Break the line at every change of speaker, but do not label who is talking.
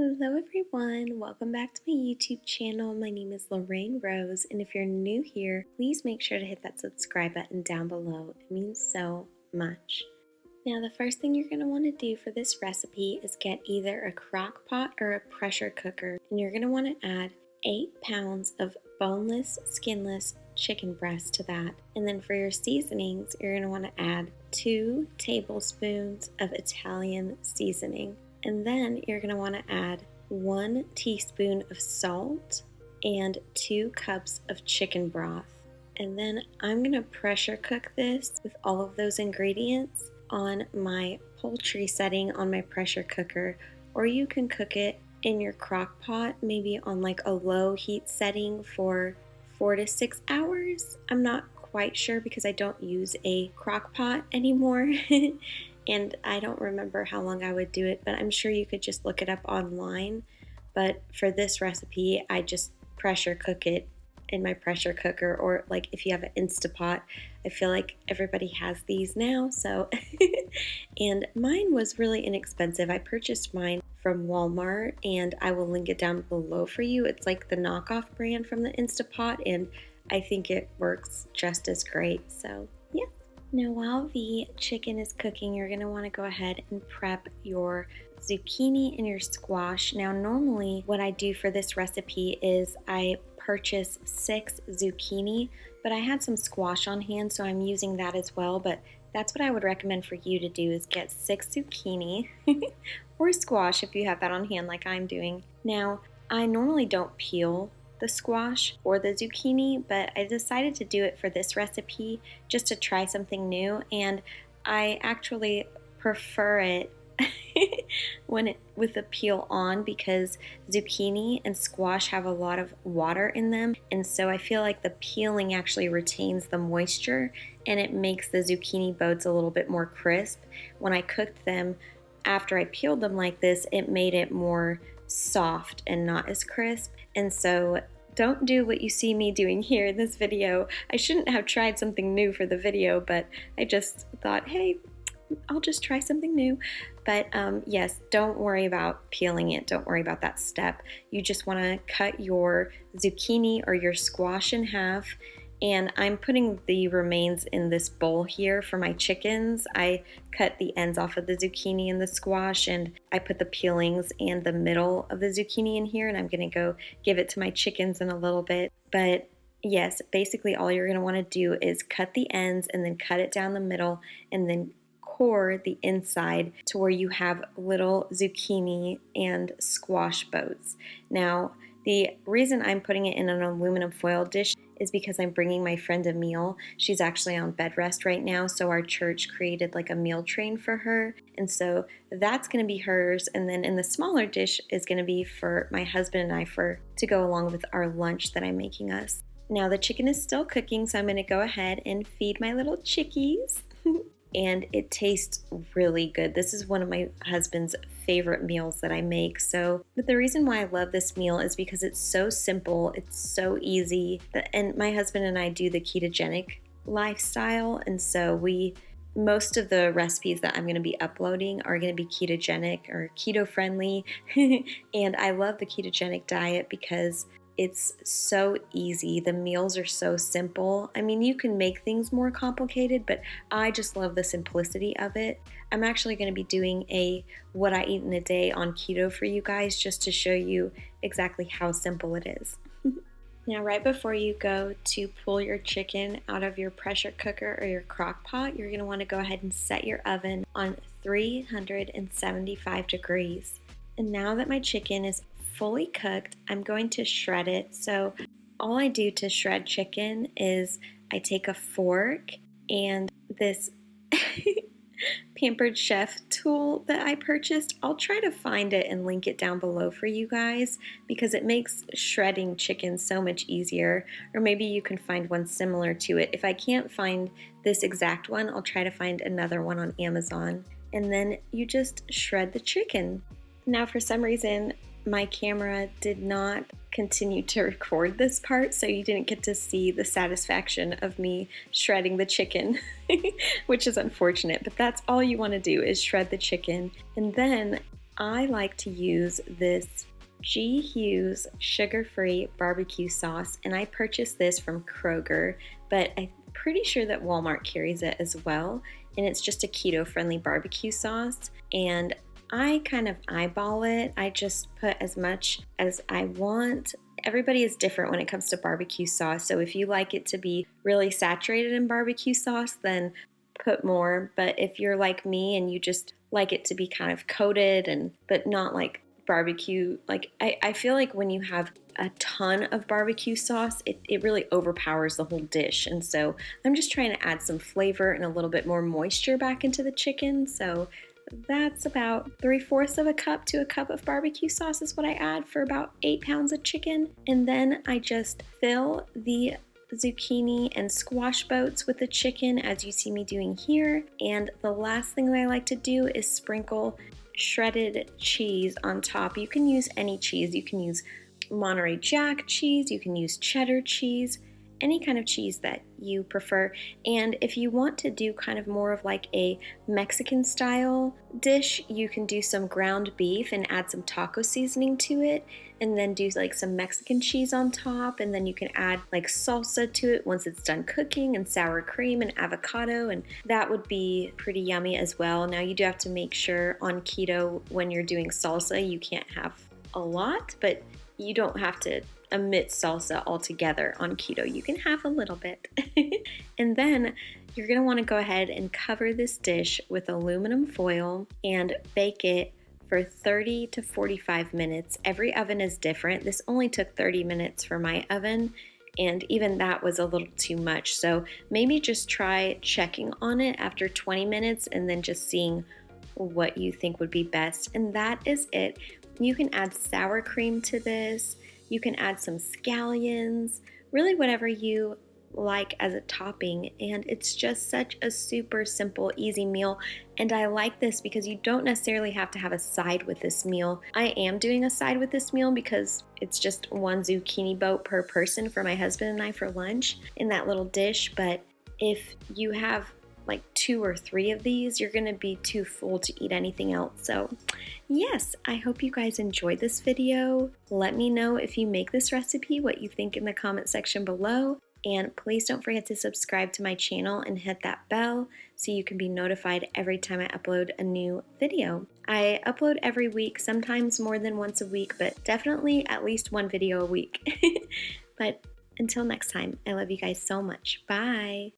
Hello everyone, welcome back to my YouTube channel. My name is Lorraine Rose, and if you're new here, please make sure to hit that subscribe button down below. It means so much. Now the first thing you're going to want to do for this recipe is get either a crock pot or a pressure cooker, and you're going to want to add 8 pounds of boneless, skinless chicken breast to that. And then for your seasonings, you're going to want to add 2 tablespoons of Italian seasoning. And then you're going to want to add 1 teaspoon of salt and 2 cups of chicken broth. And then I'm going to pressure cook this with all of those ingredients on my poultry setting on my pressure cooker, or you can cook it in your crock pot, maybe on like a low heat setting for 4 to 6 hours. I'm not quite sure because I don't use a crock pot anymore. And I don't remember how long I would do it, but I'm sure you could just look it up online. But for this recipe, I just pressure cook it in my pressure cooker, or like if you have an Instapot. I feel like everybody has these now, so. And mine was really inexpensive. I purchased mine from Walmart, and I will link it down below for you. It's like the knockoff brand from the Instapot, and I think it works just as great, so yeah. Now while the chicken is cooking, you're going to want to go ahead and prep your zucchini and your squash. Now normally what I do for this recipe is I purchase 6 zucchini, but I had some squash on hand, so I'm using that as well. But that's what I would recommend for you to do, is get 6 zucchini or squash if you have that on hand like I'm doing. Now I normally don't peel the squash or the zucchini, but I decided to do it for this recipe just to try something new, and I actually prefer it with the peel on, because zucchini and squash have a lot of water in them, and so I feel like the peeling actually retains the moisture and it makes the zucchini boats a little bit more crisp. When I cooked them after I peeled them like this, it made it more soft and not as crisp. And so don't do what you see me doing here in this video. I shouldn't have tried something new for the video, but I just thought, hey, I'll just try something new. But yes, don't worry about peeling it. Don't worry about that step. You just want to cut your zucchini or your squash in half. And I'm putting the remains in this bowl here for my chickens. I cut the ends off of the zucchini and the squash, and I put the peelings and the middle of the zucchini in here, and I'm gonna go give it to my chickens in a little bit. But yes, basically all you're gonna wanna do is cut the ends and then cut it down the middle, and then core the inside to where you have little zucchini and squash boats. Now, the reason I'm putting it in an aluminum foil dish is because I'm bringing my friend a meal. She's actually on bed rest right now, so our church created like a meal train for her, and so that's going to be hers. And then in the smaller dish is going to be for my husband and I to go along with our lunch that I'm making us. Now the chicken is still cooking, so I'm going to go ahead and feed my little chickies. And it tastes really good. This is one of my husband's favorite meals that I make. But the reason why I love this meal is because it's so simple, it's so easy, and my husband and I do the ketogenic lifestyle, and so most of the recipes that I'm going to be uploading are going to be ketogenic or keto friendly. And I love the ketogenic diet because it's so easy. The meals are so simple. I mean, you can make things more complicated, but I just love the simplicity of it. I'm actually going to be doing a what I eat in a day on keto for you guys, just to show you exactly how simple it is. Now, right before you go to pull your chicken out of your pressure cooker or your crock pot, you're going to want to go ahead and set your oven on 375 degrees. And now that my chicken is fully cooked, I'm going to shred it. So all I do to shred chicken is I take a fork and this Pampered Chef tool that I purchased. I'll try to find it and link it down below for you guys, because it makes shredding chicken so much easier. Or maybe you can find one similar to it. If I can't find this exact one, I'll try to find another one on Amazon. And then you just shred the chicken. Now for some reason my camera did not continue to record this part, so you didn't get to see the satisfaction of me shredding the chicken, which is unfortunate, but that's all you want to do is shred the chicken. And then I like to use this G. Hughes sugar-free barbecue sauce, and I purchased this from Kroger, but I'm pretty sure that Walmart carries it as well, and it's just a keto-friendly barbecue sauce, and I kind of eyeball it. I just put as much as I want. Everybody is different when it comes to barbecue sauce, so if you like it to be really saturated in barbecue sauce, then put more. But if you're like me and you just like it to be kind of coated and but not like barbecue, like I feel like when you have a ton of barbecue sauce, it really overpowers the whole dish. And so I'm just trying to add some flavor and a little bit more moisture back into the chicken. So that's about 3/4 of a cup to a cup of barbecue sauce is what I add for about 8 pounds of chicken. And then I just fill the zucchini and squash boats with the chicken as you see me doing here. And the last thing that I like to do is sprinkle shredded cheese on top. You can use any cheese. You can use Monterey Jack cheese, you can use cheddar cheese, any kind of cheese that you prefer. And if you want to do kind of more of like a Mexican style dish, you can do some ground beef and add some taco seasoning to it, and then do like some Mexican cheese on top, and then you can add like salsa to it once it's done cooking, and sour cream and avocado, and that would be pretty yummy as well. Now you do have to make sure on keto when you're doing salsa you can't have a lot, but you don't have to omit salsa altogether on keto. You can have a little bit. And then you're gonna wanna go ahead and cover this dish with aluminum foil and bake it for 30 to 45 minutes. Every oven is different. This only took 30 minutes for my oven, and even that was a little too much. So maybe just try checking on it after 20 minutes and then just seeing what you think would be best. And that is it. You can add sour cream to this. You can add some scallions, really whatever you like as a topping. And it's just such a super simple, easy meal. And I like this because you don't necessarily have to have a side with this meal. I am doing a side with this meal because it's just one zucchini boat per person for my husband and I for lunch in that little dish. But if you have like 2 or 3 of these, you're gonna be too full to eat anything else. So yes, I hope you guys enjoyed this video. Let me know if you make this recipe, what you think in the comment section below. And please don't forget to subscribe to my channel and hit that bell so you can be notified every time I upload a new video. I upload every week, sometimes more than once a week, but definitely at least 1 video a week. But until next time, I love you guys so much. Bye.